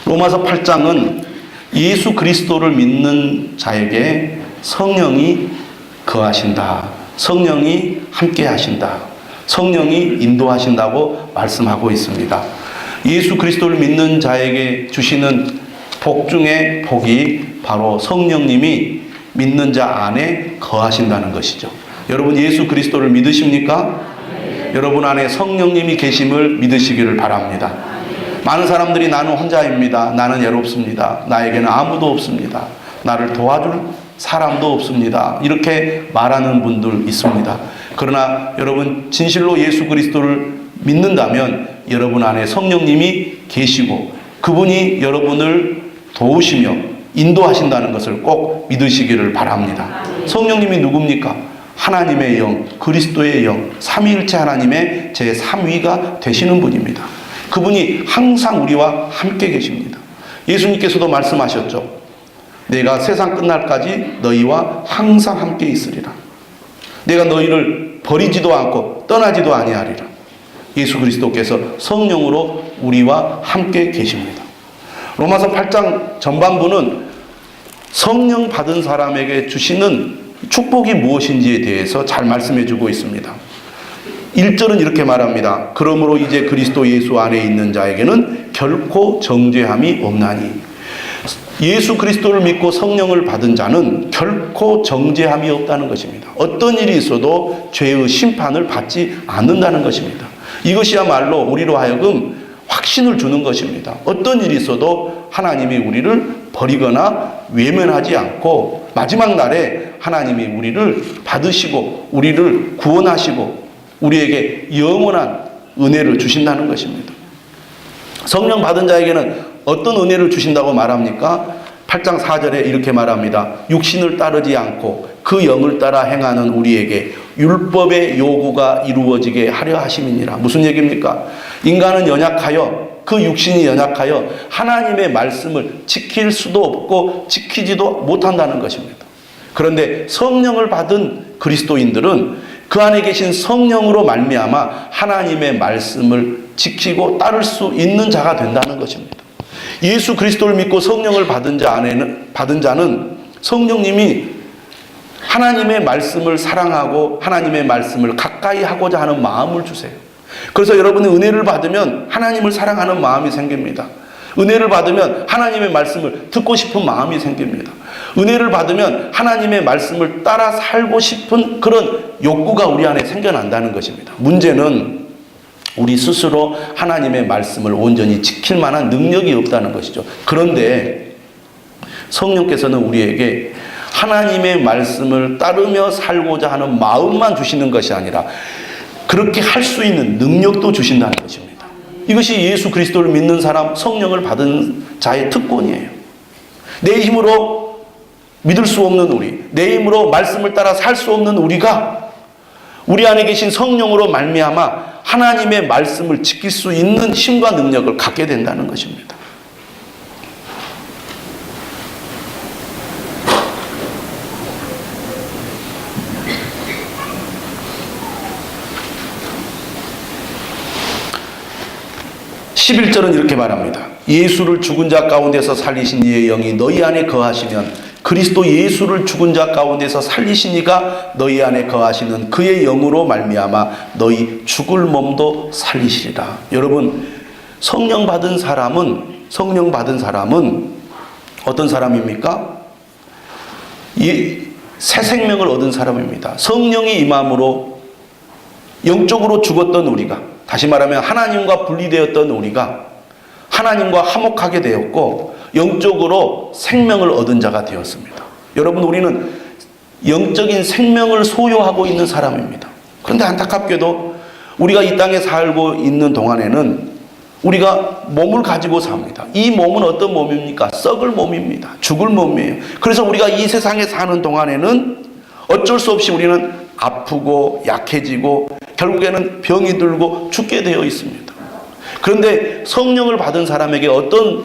로마서 8장은 예수 그리스도를 믿는 자에게 성령이 거하신다. 성령이 함께 하신다. 성령이 인도하신다고 말씀하고 있습니다. 예수 그리스도를 믿는 자에게 주시는 복 중에 복이 바로 성령님이 믿는 자 안에 거하신다는 것이죠. 여러분 예수 그리스도를 믿으십니까? 여러분 안에 성령님이 계심을 믿으시기를 바랍니다. 많은 사람들이 나는 혼자입니다. 나는 외롭습니다. 나에게는 아무도 없습니다. 나를 도와줄 사람도 없습니다. 이렇게 말하는 분들 있습니다. 그러나 여러분 진실로 예수 그리스도를 믿는다면 여러분 안에 성령님이 계시고 그분이 여러분을 도우시며 인도하신다는 것을 꼭 믿으시기를 바랍니다. 성령님이 누굽니까? 하나님의 영, 그리스도의 영, 삼위일체 하나님의 제3위가 되시는 분입니다. 그분이 항상 우리와 함께 계십니다. 예수님께서도 말씀하셨죠. 내가 세상 끝날까지 너희와 항상 함께 있으리라. 내가 너희를 버리지도 않고 떠나지도 아니하리라. 예수 그리스도께서 성령으로 우리와 함께 계십니다. 로마서 8장 전반부는 성령 받은 사람에게 주시는 축복이 무엇인지에 대해서 잘 말씀해 주고 있습니다. 1절은 이렇게 말합니다. 그러므로 이제 그리스도 예수 안에 있는 자에게는 결코 정죄함이 없나니. 예수 그리스도를 믿고 성령을 받은 자는 결코 정죄함이 없다는 것입니다. 어떤 일이 있어도 죄의 심판을 받지 않는다는 것입니다. 이것이야말로 우리로 하여금 확신을 주는 것입니다. 어떤 일이 있어도 하나님이 우리를 버리거나 외면하지 않고 마지막 날에 하나님이 우리를 받으시고 우리를 구원하시고 우리에게 영원한 은혜를 주신다는 것입니다. 성령 받은 자에게는 어떤 은혜를 주신다고 말합니까? 8장 4절에 이렇게 말합니다. 육신을 따르지 않고 그 영을 따라 행하는 우리에게 율법의 요구가 이루어지게 하려 하심이니라. 무슨 얘기입니까? 인간은 연약하여 그 육신이 연약하여 하나님의 말씀을 지킬 수도 없고 지키지도 못한다는 것입니다. 그런데 성령을 받은 그리스도인들은 그 안에 계신 성령으로 말미암아 하나님의 말씀을 지키고 따를 수 있는 자가 된다는 것입니다. 예수 그리스도를 믿고 성령을 받은 자는 성령님이 하나님의 말씀을 사랑하고 하나님의 말씀을 가까이 하고자 하는 마음을 주세요. 그래서 여러분이 은혜를 받으면 하나님을 사랑하는 마음이 생깁니다. 은혜를 받으면 하나님의 말씀을 듣고 싶은 마음이 생깁니다. 은혜를 받으면 하나님의 말씀을 따라 살고 싶은 그런 욕구가 우리 안에 생겨난다는 것입니다. 문제는 우리 스스로 하나님의 말씀을 온전히 지킬 만한 능력이 없다는 것이죠. 그런데 성령께서는 우리에게 하나님의 말씀을 따르며 살고자 하는 마음만 주시는 것이 아니라 그렇게 할 수 있는 능력도 주신다는 것입니다. 이것이 예수 그리스도를 믿는 사람, 성령을 받은 자의 특권이에요. 내 힘으로 믿을 수 없는 우리, 내 힘으로 말씀을 따라 살 수 없는 우리가 우리 안에 계신 성령으로 말미암아 하나님의 말씀을 지킬 수 있는 힘과 능력을 갖게 된다는 것입니다. (11절은) 이렇게 말합니다. 예수를 죽은 자 가운데서 살리신 이의 영이 너희 안에 거하시면 그리스도 예수를 죽은 자 가운데서 살리신 이가 너희 안에 거하시는 그의 영으로 말미암아 너희 죽을 몸도 살리시리라. 여러분, 성령 받은 사람은 어떤 사람입니까? 새 생명을 얻은 사람입니다. 성령이 임함으로 영적으로 죽었던 우리가, 다시 말하면 하나님과 분리되었던 우리가 하나님과 화목하게 되었고 영적으로 생명을 얻은 자가 되었습니다. 여러분, 우리는 영적인 생명을 소유하고 있는 사람입니다. 그런데 안타깝게도 우리가 이 땅에 살고 있는 동안에는 우리가 몸을 가지고 삽니다. 이 몸은 어떤 몸입니까? 썩을 몸입니다. 죽을 몸이에요. 그래서 우리가 이 세상에 사는 동안에는 어쩔 수 없이 우리는 아프고 약해지고 결국에는 병이 들고 죽게 되어 있습니다. 그런데 성령을 받은 사람에게 어떤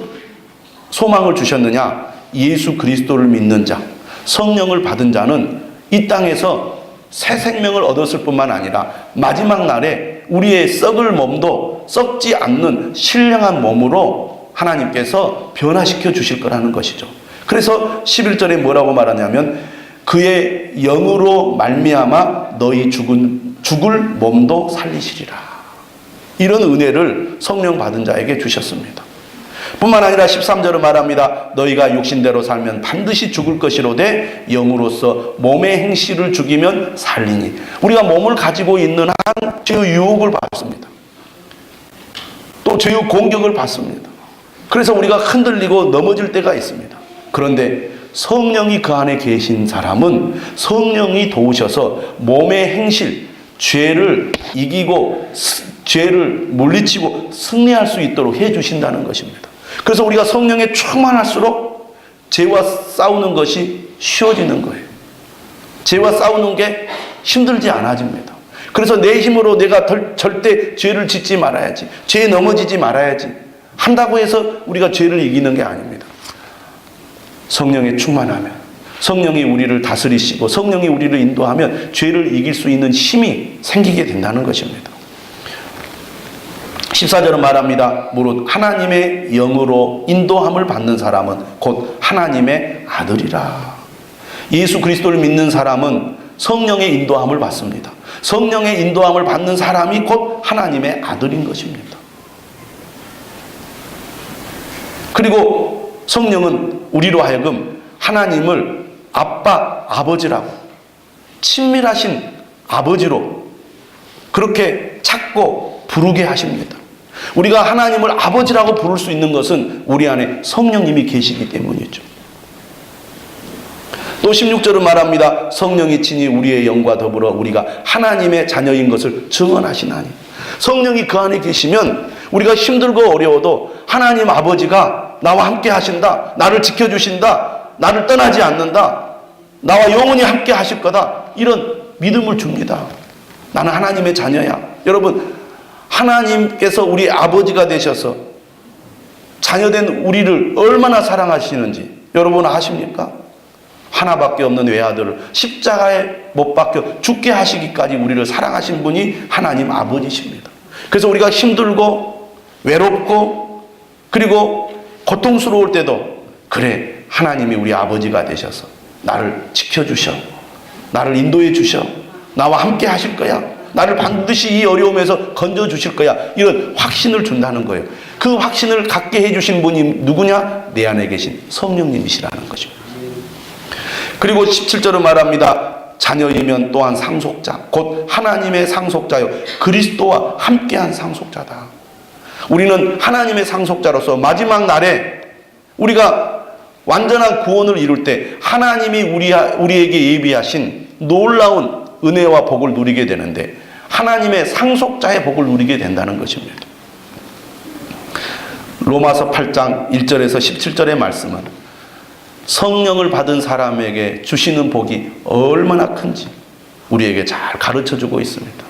소망을 주셨느냐? 예수 그리스도를 믿는 자, 성령을 받은 자는 이 땅에서 새 생명을 얻었을 뿐만 아니라 마지막 날에 우리의 썩을 몸도 썩지 않는 신령한 몸으로 하나님께서 변화시켜 주실 거라는 것이죠. 그래서 11절에 뭐라고 말하냐면 그의 영으로 말미암아 너희 죽을 몸도 살리시리라. 이런 은혜를 성령 받은 자에게 주셨습니다. 뿐만 아니라 13절은 말합니다. 너희가 육신대로 살면 반드시 죽을 것이로되 영으로서 몸의 행실을 죽이면 살리니. 우리가 몸을 가지고 있는 한 죄의 유혹을 받습니다. 또 죄의 공격을 받습니다. 그래서 우리가 흔들리고 넘어질 때가 있습니다. 그런데 성령이 그 안에 계신 사람은 성령이 도우셔서 몸의 행실, 죄를 이기고 죄를 물리치고 승리할 수 있도록 해주신다는 것입니다. 그래서 우리가 성령에 충만할수록 죄와 싸우는 것이 쉬워지는 거예요. 죄와 싸우는 게 힘들지 않아집니다. 그래서 내 힘으로 내가 절대 죄를 짓지 말아야지, 죄에 넘어지지 말아야지 한다고 해서 우리가 죄를 이기는 게 아닙니다. 성령에 충만하면, 성령이 우리를 다스리시고 성령이 우리를 인도하면 죄를 이길 수 있는 힘이 생기게 된다는 것입니다. 14절은 말합니다. 무릇 하나님의 영으로 인도함을 받는 사람은 곧 하나님의 아들이라. 예수 그리스도를 믿는 사람은 성령의 인도함을 받습니다. 성령의 인도함을 받는 사람이 곧 하나님의 아들인 것입니다. 그리고 성령은 우리로 하여금 하나님을 아빠, 아버지라고, 친밀하신 아버지로 그렇게 찾고 부르게 하십니다. 우리가 하나님을 아버지라고 부를 수 있는 것은 우리 안에 성령님이 계시기 때문이죠. 또 16절은 말합니다. 성령이 친히 우리의 영과 더불어 우리가 하나님의 자녀인 것을 증언하시나니. 성령이 그 안에 계시면 우리가 힘들고 어려워도 하나님 아버지가 나와 함께 하신다, 나를 지켜주신다, 나를 떠나지 않는다, 나와 영원히 함께 하실 거다, 이런 믿음을 줍니다. 나는 하나님의 자녀야. 여러분, 하나님께서 우리 아버지가 되셔서 자녀된 우리를 얼마나 사랑하시는지 여러분 아십니까? 하나밖에 없는 외아들을 십자가에 못 박혀 죽게 하시기까지 우리를 사랑하신 분이 하나님 아버지십니다. 그래서 우리가 힘들고 외롭고 그리고 고통스러울 때도 그래, 하나님이 우리 아버지가 되셔서 나를 지켜주셔, 나를 인도해 주셔, 나와 함께 하실 거야, 나를 반드시 이 어려움에서 건져주실 거야, 이런 확신을 준다는 거예요. 그 확신을 갖게 해주신 분이 누구냐? 내 안에 계신 성령님이시라는 거죠. 그리고 17절은 말합니다. 자녀이면 또한 상속자, 곧 하나님의 상속자요 그리스도와 함께한 상속자다. 우리는 하나님의 상속자로서 마지막 날에 우리가 완전한 구원을 이룰 때 하나님이 우리에게 예비하신 놀라운 은혜와 복을 누리게 되는데 하나님의 상속자의 복을 누리게 된다는 것입니다. 로마서 8장 1절에서 17절의 말씀은 성령을 받은 사람에게 주시는 복이 얼마나 큰지 우리에게 잘 가르쳐주고 있습니다.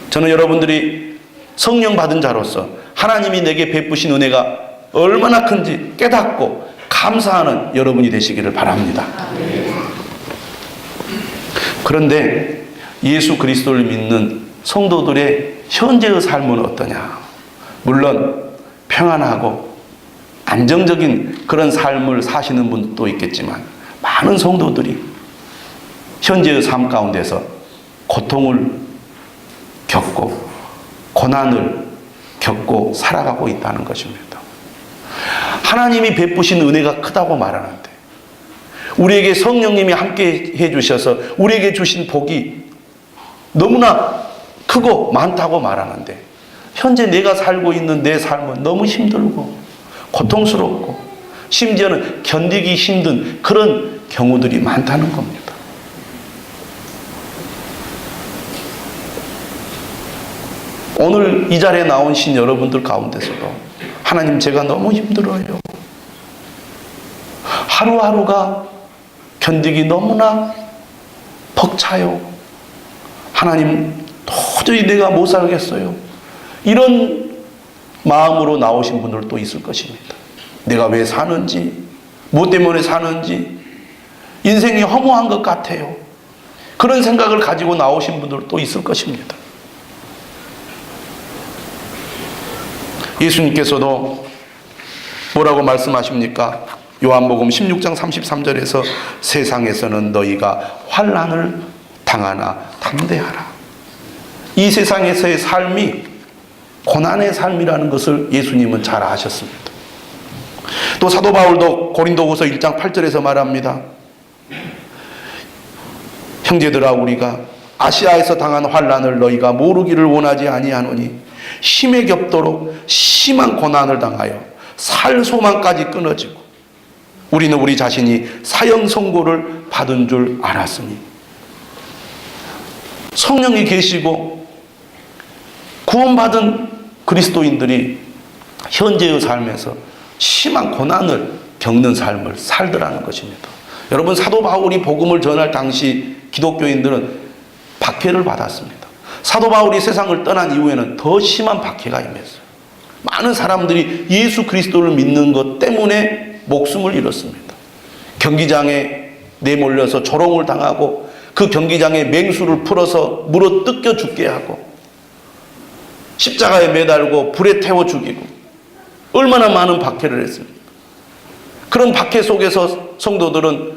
저는 여러분들이 성령 받은 자로서 하나님이 내게 베푸신 은혜가 얼마나 큰지 깨닫고 감사하는 여러분이 되시기를 바랍니다. 그런데 예수 그리스도를 믿는 성도들의 현재의 삶은 어떠냐? 물론 평안하고 안정적인 그런 삶을 사시는 분도 있겠지만 많은 성도들이 현재의 삶 가운데서 고통을 겪고 고난을 겪고 살아가고 있다는 것입니다. 하나님이 베푸신 은혜가 크다고 말하는데 우리에게 성령님이 함께 해주셔서 우리에게 주신 복이 너무나 크고 많다고 말하는데 현재 내가 살고 있는 내 삶은 너무 힘들고 고통스럽고 심지어는 견디기 힘든 그런 경우들이 많다는 겁니다. 오늘 이 자리에 나오신 여러분들 가운데서도 하나님, 제가 너무 힘들어요. 하루하루가 견디기 너무나 벅차요. 하나님, 도저히 내가 못 살겠어요. 이런 마음으로 나오신 분들도 있을 것입니다. 내가 왜 사는지, 뭐 때문에 사는지, 인생이 허무한 것 같아요. 그런 생각을 가지고 나오신 분들도 있을 것입니다. 예수님께서도 뭐라고 말씀하십니까? 요한복음 16장 33절에서 세상에서는 너희가 환난을 당하나 담대하라. 이 세상에서의 삶이 고난의 삶이라는 것을 예수님은 잘 아셨습니다. 또 사도 바울도 고린도후서 1장 8절에서 말합니다. 형제들아, 우리가 아시아에서 당한 환난을 너희가 모르기를 원하지 아니하노니 힘에 겹도록 심한 고난을 당하여 살 소망까지 끊어지고 우리는 우리 자신이 사형 선고를 받은 줄 알았으니. 성령이 계시고 구원받은 그리스도인들이 현재의 삶에서 심한 고난을 겪는 삶을 살더라는 것입니다. 여러분, 사도 바울이 복음을 전할 당시 기독교인들은 박해를 받았습니다. 사도 바울이 세상을 떠난 이후에는 더 심한 박해가 임했어요. 많은 사람들이 예수 그리스도를 믿는 것 때문에 목숨을 잃었습니다. 경기장에 내몰려서 조롱을 당하고 그 경기장에 맹수를 풀어서 물어 뜯겨 죽게 하고 십자가에 매달고 불에 태워 죽이고 얼마나 많은 박해를 했습니까? 그런 박해 속에서 성도들은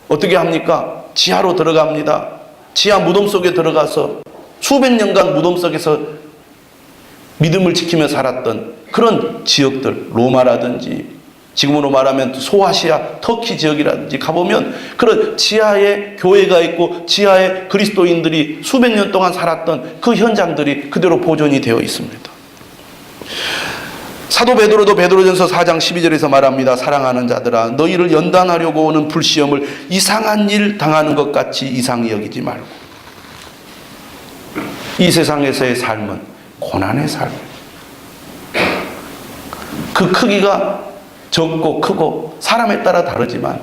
어떻게 합니까? 지하로 들어갑니다. 지하 무덤 속에 들어가서 수백 년간 무덤 속에서 믿음을 지키며 살았던 그런 지역들, 로마라든지 지금으로 말하면 소아시아, 터키 지역이라든지 가보면 그런 지하에 교회가 있고 지하에 그리스도인들이 수백 년 동안 살았던 그 현장들이 그대로 보존이 되어 있습니다. 사도 베드로도 베드로전서 4장 12절에서 말합니다. 사랑하는 자들아, 너희를 연단하려고 오는 불시험을 이상한 일 당하는 것 같이 이상히 여기지 말고. 이 세상에서의 삶은 고난의 삶입니다. 그 크기가 적고 크고 사람에 따라 다르지만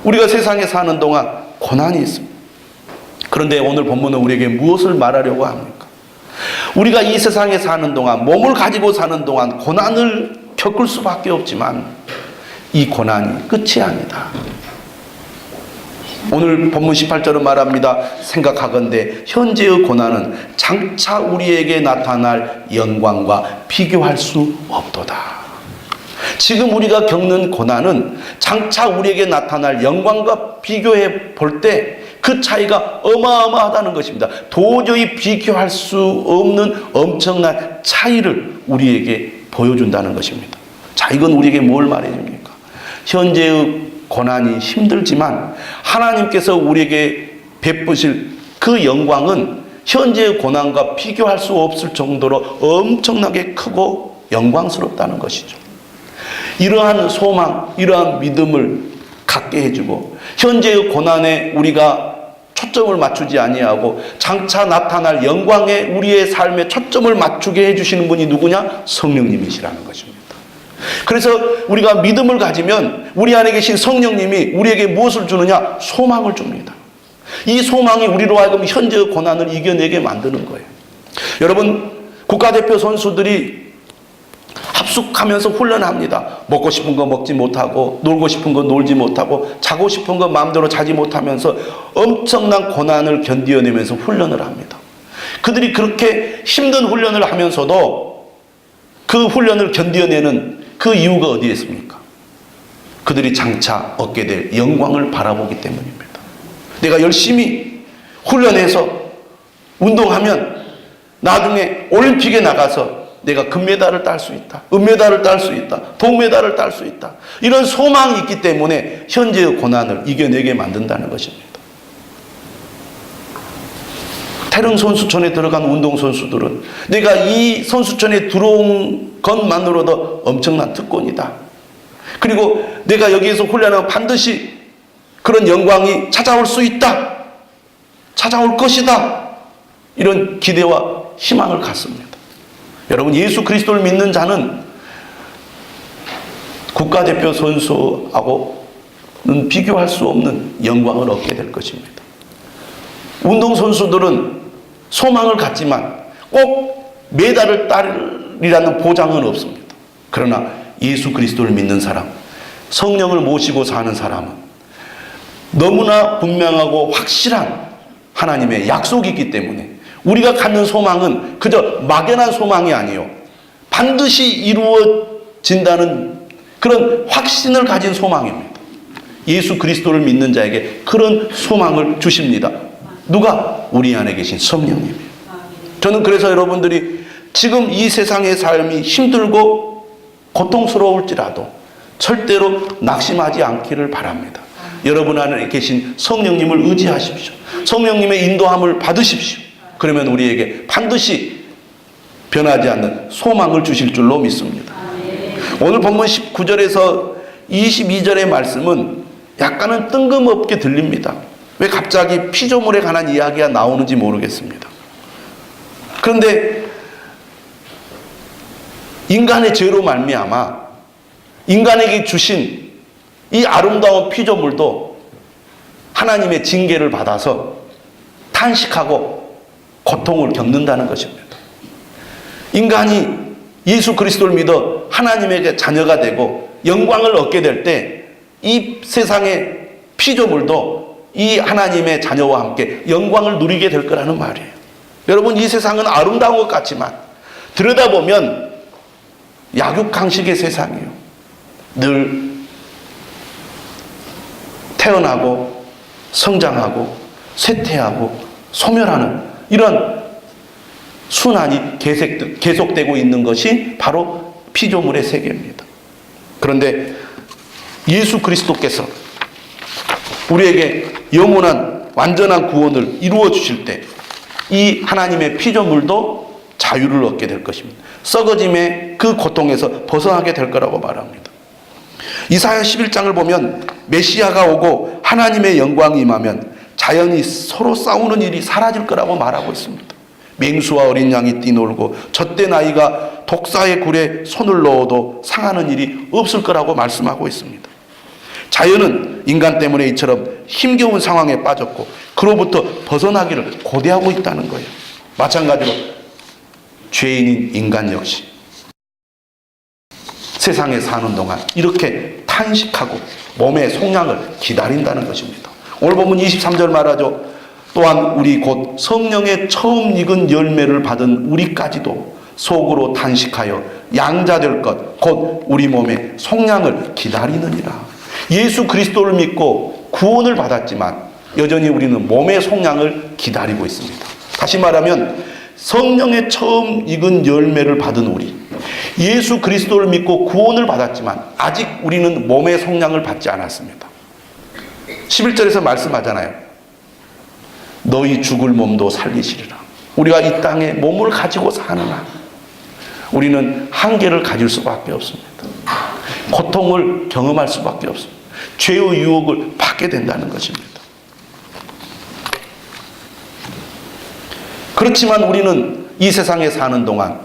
우리가 세상에 사는 동안 고난이 있습니다. 그런데 오늘 본문은 우리에게 무엇을 말하려고 합니까? 우리가 이 세상에 사는 동안, 몸을 가지고 사는 동안 고난을 겪을 수밖에 없지만 이 고난이 끝이 아니다. 오늘 본문 18절은 말합니다. 생각하건대 현재의 고난은 장차 우리에게 나타날 영광과 비교할 수 없도다. 지금 우리가 겪는 고난은 장차 우리에게 나타날 영광과 비교해 볼 때 그 차이가 어마어마하다는 것입니다. 도저히 비교할 수 없는 엄청난 차이를 우리에게 보여준다는 것입니다. 자, 이건 우리에게 뭘 말해줍니까? 현재의 고난이 힘들지만 하나님께서 우리에게 베푸실 그 영광은 현재의 고난과 비교할 수 없을 정도로 엄청나게 크고 영광스럽다는 것이죠. 이러한 소망, 이러한 믿음을 갖게 해주고 현재의 고난에 우리가 초점을 맞추지 아니하고 장차 나타날 영광에 우리의 삶에 초점을 맞추게 해주시는 분이 누구냐? 성령님이시라는 것입니다. 그래서 우리가 믿음을 가지면 우리 안에 계신 성령님이 우리에게 무엇을 주느냐? 소망을 줍니다. 이 소망이 우리로 하여금 현재의 고난을 이겨내게 만드는 거예요. 여러분, 국가대표 선수들이 합숙하면서 훈련합니다. 먹고 싶은 거 먹지 못하고 놀고 싶은 거 놀지 못하고 자고 싶은 거 마음대로 자지 못하면서 엄청난 고난을 견디어내면서 훈련을 합니다. 그들이 그렇게 힘든 훈련을 하면서도 그 훈련을 견디어내는 그 이유가 어디에 있습니까? 그들이 장차 얻게 될 영광을 바라보기 때문입니다. 내가 열심히 훈련해서 운동하면 나중에 올림픽에 나가서 내가 금메달을 딸 수 있다. 은메달을 딸 수 있다. 동메달을 딸 수 있다. 이런 소망이 있기 때문에 현재의 고난을 이겨내게 만든다는 것입니다. 태릉 선수촌에 들어간 운동선수들은 내가 이 선수촌에 들어온 것만으로도 엄청난 특권이다. 그리고 내가 여기에서 훈련하면 반드시 그런 영광이 찾아올 수 있다. 찾아올 것이다. 이런 기대와 희망을 갖습니다. 여러분, 예수 그리스도를 믿는 자는 국가대표 선수하고는 비교할 수 없는 영광을 얻게 될 것입니다. 운동선수들은 소망을 갖지만 꼭 메달을 따리라는 보장은 없습니다. 그러나 예수 그리스도를 믿는 사람, 성령을 모시고 사는 사람은 너무나 분명하고 확실한 하나님의 약속이 있기 때문에 우리가 갖는 소망은 그저 막연한 소망이 아니요, 반드시 이루어진다는 그런 확신을 가진 소망입니다. 예수 그리스도를 믿는 자에게 그런 소망을 주십니다. 누가? 우리 안에 계신 성령님이에요. 저는 그래서 여러분들이 지금 이 세상의 삶이 힘들고 고통스러울지라도 절대로 낙심하지 않기를 바랍니다. 여러분 안에 계신 성령님을 의지하십시오. 성령님의 인도함을 받으십시오. 그러면 우리에게 반드시 변하지 않는 소망을 주실 줄로 믿습니다. 오늘 본문 19절에서 22절의 말씀은 약간은 뜬금없게 들립니다. 왜 갑자기 피조물에 관한 이야기가 나오는지 모르겠습니다. 그런데 인간의 죄로 말미암아 인간에게 주신 이 아름다운 피조물도 하나님의 징계를 받아서 탄식하고 고통을 겪는다는 것입니다. 인간이 예수 그리스도를 믿어 하나님에게 자녀가 되고 영광을 얻게 될 때 이 세상의 피조물도 이 하나님의 자녀와 함께 영광을 누리게 될 거라는 말이에요. 여러분, 이 세상은 아름다운 것 같지만 들여다보면 약육강식의 세상이에요. 늘 태어나고 성장하고 쇠퇴하고 소멸하는 이런 순환이 계속되고 있는 것이 바로 피조물의 세계입니다. 그런데 예수 그리스도께서 우리에게 영원한 완전한 구원을 이루어 주실 때 이 하나님의 피조물도 자유를 얻게 될 것입니다. 썩어짐의 그 고통에서 벗어나게 될 거라고 말합니다. 이사야 11장을 보면 메시아가 오고 하나님의 영광이 임하면 자연이 서로 싸우는 일이 사라질 거라고 말하고 있습니다. 맹수와 어린 양이 뛰놀고 젖된 아이가 독사의 굴에 손을 넣어도 상하는 일이 없을 거라고 말씀하고 있습니다. 자연은 인간 때문에 이처럼 힘겨운 상황에 빠졌고 그로부터 벗어나기를 고대하고 있다는 거예요. 마찬가지로 죄인인 인간 역시 세상에 사는 동안 이렇게 탄식하고 몸의 속량을 기다린다는 것입니다. 오늘 본문 23절 말하죠. 또한 우리 곧 성령의 처음 익은 열매를 받은 우리까지도 속으로 탄식하여 양자될 것 곧 우리 몸의 속량을 기다리느니라. 예수 그리스도를 믿고 구원을 받았지만 여전히 우리는 몸의 속량을 기다리고 있습니다. 다시 말하면 성령의 처음 익은 열매를 받은 우리, 예수 그리스도를 믿고 구원을 받았지만 아직 우리는 몸의 속량을 받지 않았습니다. 11절에서 말씀하잖아요. 너희 죽을 몸도 살리시리라. 우리가 이 땅에 몸을 가지고 사느나 우리는 한계를 가질 수밖에 없습니다. 고통을 경험할 수밖에 없습니다. 죄의 유혹을 받게 된다는 것입니다. 그렇지만 우리는 이 세상에 사는 동안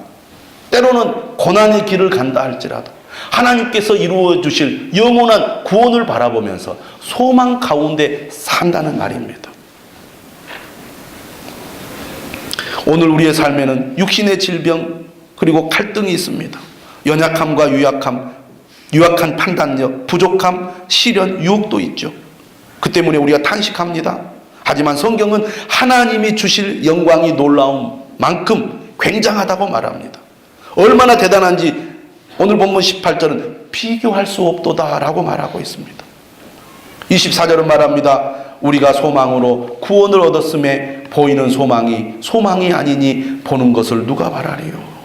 때로는 고난의 길을 간다 할지라도 하나님께서 이루어 주실 영원한 구원을 바라보면서 소망 가운데 산다는 말입니다. 오늘 우리의 삶에는 육신의 질병 그리고 갈등이 있습니다. 연약함과 유약한 판단력, 부족함, 시련, 유혹도 있죠. 그 때문에 우리가 탄식합니다. 하지만 성경은 하나님이 주실 영광이 놀라운 만큼 굉장하다고 말합니다. 얼마나 대단한지 오늘 본문 18절은 비교할 수 없도다라고 말하고 있습니다. 24절은 말합니다. 우리가 소망으로 구원을 얻었음에 보이는 소망이 아니니 보는 것을 누가 바라리요.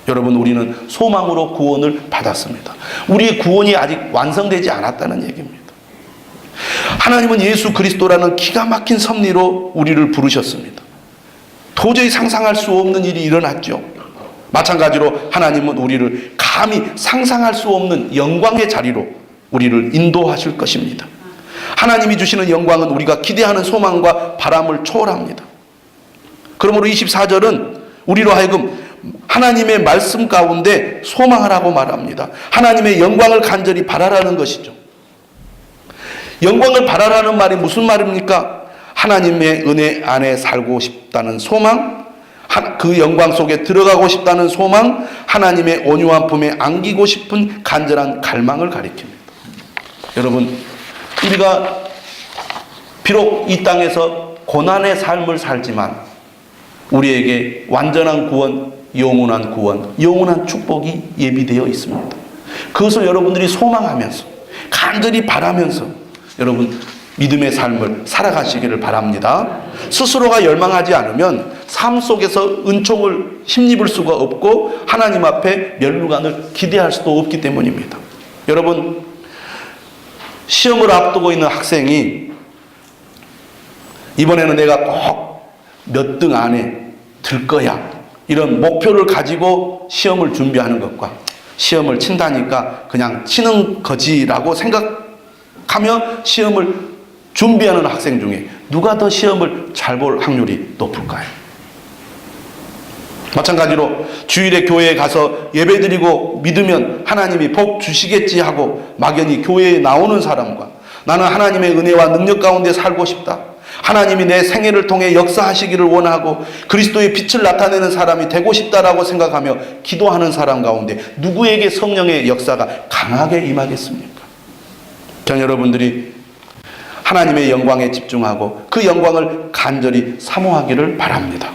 여러분, 우리는 소망으로 구원을 받았습니다. 우리의 구원이 아직 완성되지 않았다는 얘기입니다. 하나님은 예수 그리스도라는 기가 막힌 섭리로 우리를 부르셨습니다. 도저히 상상할 수 없는 일이 일어났죠. 마찬가지로 하나님은 우리를 감히 상상할 수 없는 영광의 자리로 우리를 인도하실 것입니다. 하나님이 주시는 영광은 우리가 기대하는 소망과 바람을 초월합니다. 그러므로 24절은 우리로 하여금 하나님의 말씀 가운데 소망하라고 말합니다. 하나님의 영광을 간절히 바라라는 것이죠. 영광을 바라라는 말이 무슨 말입니까? 하나님의 은혜 안에 살고 싶다는 소망, 그 영광 속에 들어가고 싶다는 소망, 하나님의 온유한 품에 안기고 싶은 간절한 갈망을 가리킵니다. 여러분, 우리가 비록 이 땅에서 고난의 삶을 살지만 우리에게 완전한 구원, 영원한 축복이 예비되어 있습니다. 그것을 여러분들이 소망하면서 간절히 바라면서 여러분 믿음의 삶을 살아가시기를 바랍니다. 스스로가 열망하지 않으면 삶 속에서 은총을 힘입을 수가 없고 하나님 앞에 면류관을 기대할 수도 없기 때문입니다. 여러분, 시험을 앞두고 있는 학생이 이번에는 내가 꼭 몇 등 안에 들 거야, 이런 목표를 가지고 시험을 준비하는 것과 시험을 친다니까 그냥 치는 거지라고 생각하며 시험을 준비하는 학생 중에 누가 더 시험을 잘 볼 확률이 높을까요? 마찬가지로 주일에 교회에 가서 예배드리고 믿으면 하나님이 복 주시겠지 하고 막연히 교회에 나오는 사람과 나는 하나님의 은혜와 능력 가운데 살고 싶다, 하나님이 내 생애를 통해 역사하시기를 원하고 그리스도의 빛을 나타내는 사람이 되고 싶다라고 생각하며 기도하는 사람 가운데 누구에게 성령의 역사가 강하게 임하겠습니까? 전 여러분들이 하나님의 영광에 집중하고 그 영광을 간절히 사모하기를 바랍니다.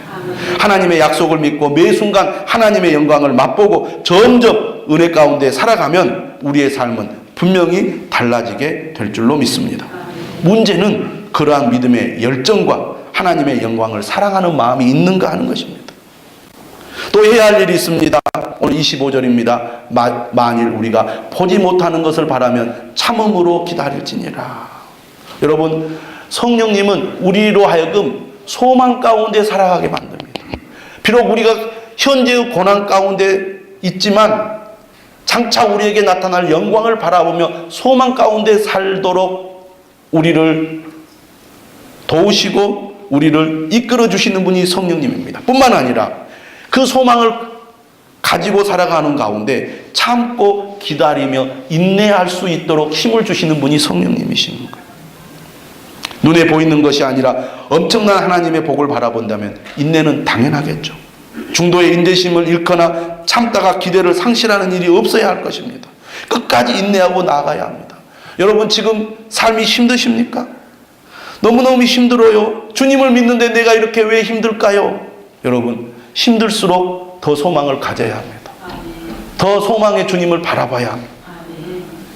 하나님의 약속을 믿고 매 순간 하나님의 영광을 맛보고 점점 은혜 가운데 살아가면 우리의 삶은 분명히 달라지게 될 줄로 믿습니다. 문제는 그러한 믿음의 열정과 하나님의 영광을 사랑하는 마음이 있는가 하는 것입니다. 또 해야 할 일이 있습니다. 오늘 25절입니다. 만일 우리가 보지 못하는 것을 바라면 참음으로 기다릴지니라. 여러분, 성령님은 우리로 하여금 소망 가운데 살아가게 만듭니다. 비록 우리가 현재의 고난 가운데 있지만 장차 우리에게 나타날 영광을 바라보며 소망 가운데 살도록 우리를 도우시고 우리를 이끌어 주시는 분이 성령님입니다. 뿐만 아니라 그 소망을 가지고 살아가는 가운데 참고 기다리며 인내할 수 있도록 힘을 주시는 분이 성령님이신 거예요. 눈에 보이는 것이 아니라 엄청난 하나님의 복을 바라본다면 인내는 당연하겠죠. 중도의 인내심을 잃거나 참다가 기대를 상실하는 일이 없어야 할 것입니다. 끝까지 인내하고 나아가야 합니다. 여러분, 지금 삶이 힘드십니까? 너무너무 힘들어요. 주님을 믿는데 내가 이렇게 왜 힘들까요? 여러분, 힘들수록 더 소망을 가져야 합니다. 더 소망의 주님을 바라봐야 합니다.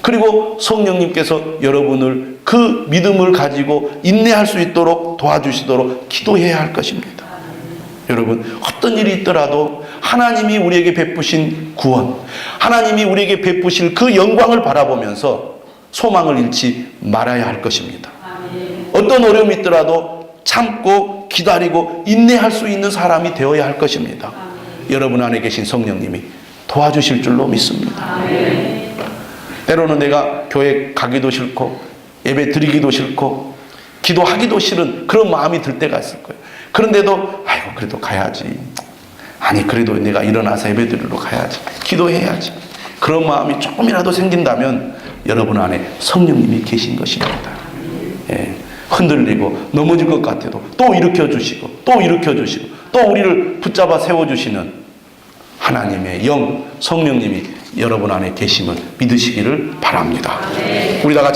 그리고 성령님께서 여러분을 그 믿음을 가지고 인내할 수 있도록 도와주시도록 기도해야 할 것입니다. 여러분, 어떤 일이 있더라도 하나님이 우리에게 베푸신 구원, 하나님이 우리에게 베푸실 그 영광을 바라보면서 소망을 잃지 말아야 할 것입니다. 어떤 어려움이 있더라도 참고 기다리고 인내할 수 있는 사람이 되어야 할 것입니다. 여러분 안에 계신 성령님이 도와주실 줄로 믿습니다. 때로는 내가 교회 가기도 싫고 예배 드리기도 싫고 기도하기도 싫은 그런 마음이 들 때가 있을 거예요. 그런데도 아이고 그래도 가야지, 아니 그래도 내가 일어나서 예배 드리러 가야지, 기도해야지, 그런 마음이 조금이라도 생긴다면 여러분 안에 성령님이 계신 것입니다. 예, 흔들리고 넘어질 것 같아도 또 일으켜 주시고 또 일으켜 주시고 또 우리를 붙잡아 세워주시는 하나님의 영 성령님이 여러분 안에 계심을 믿으시기를 바랍니다. 우리 다 같이